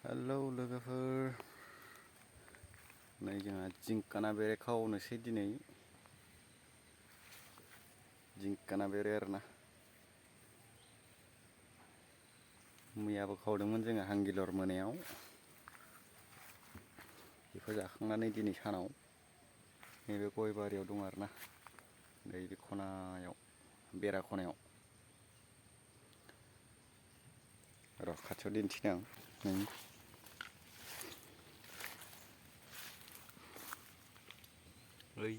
Hello लोगोफोर नै जोंहा जिं काना बेरे खावनोसै दिनै जिं काना बेरे आरोना मैयाबो खावदोंमोन जोङो हांगिलर मोनायाव बेखौ जाखांनानै दिनै सानाव नैबे गय बारियाव दं आरोना नैबे खनायाव बेरा खनायाव र' खाथियाव दिन्थिनो आं ओइ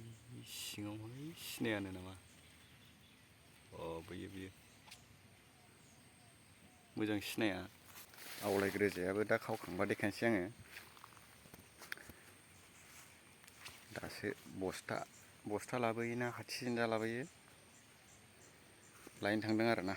सिङावहाय सिनायानो नामा बैयो मोजां सिनाया आवलायग्रोजायाबो दा खावखांबा देखायनोसै आङो दासो बस्था लाबोयो ना हाथिसिन लाबोयो लायनो थांदों आरोना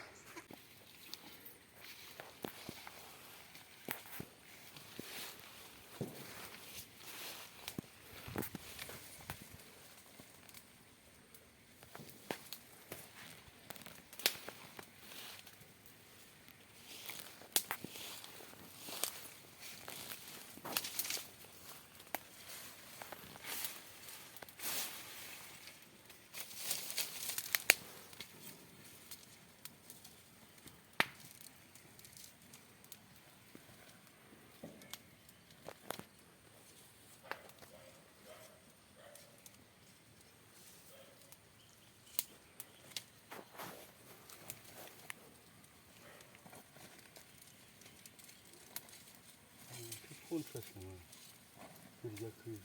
Kontras naman. Berjaki.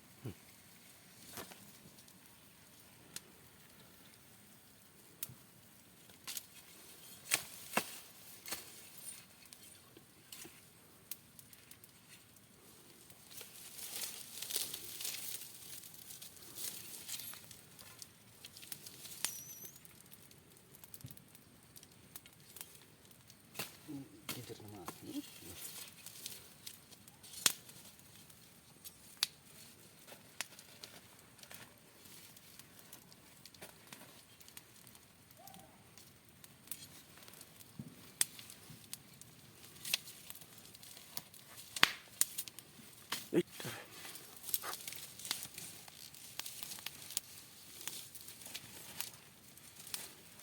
Gider naman.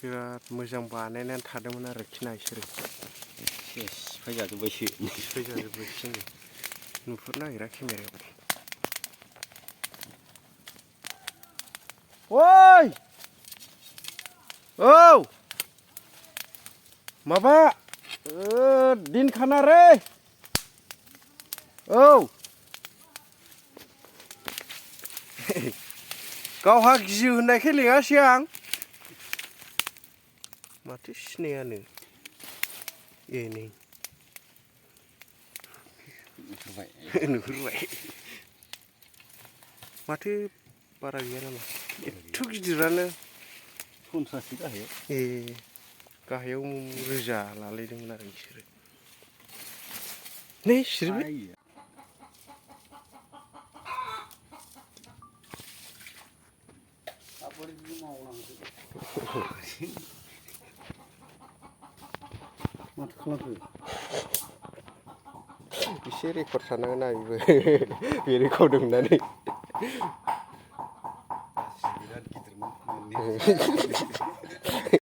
बिराद मोजां बानायनानै थादोंमोन आरोखि ना बिसोरो सिफायजाजोब्बायसो जोङो नुहुरनो नागिरा केमेरायाव ओइ औ माबा दिनखाना रे औ गावहा गियो होननायखाय लिङासै आं माथो सिनायानो नै नुहुरबाय माथो बारा गैया नामा एथ' गिदिरानो सनस्रासो गाहायाव गाहायाव रोजा लालायदोंमोन आरो बिसोरो नै सिरिबाय माथो खालामखो एसे रेकर्ड थानांगोन ना बेबो बेरे खावदों होननानै बिराद गिदिरमोन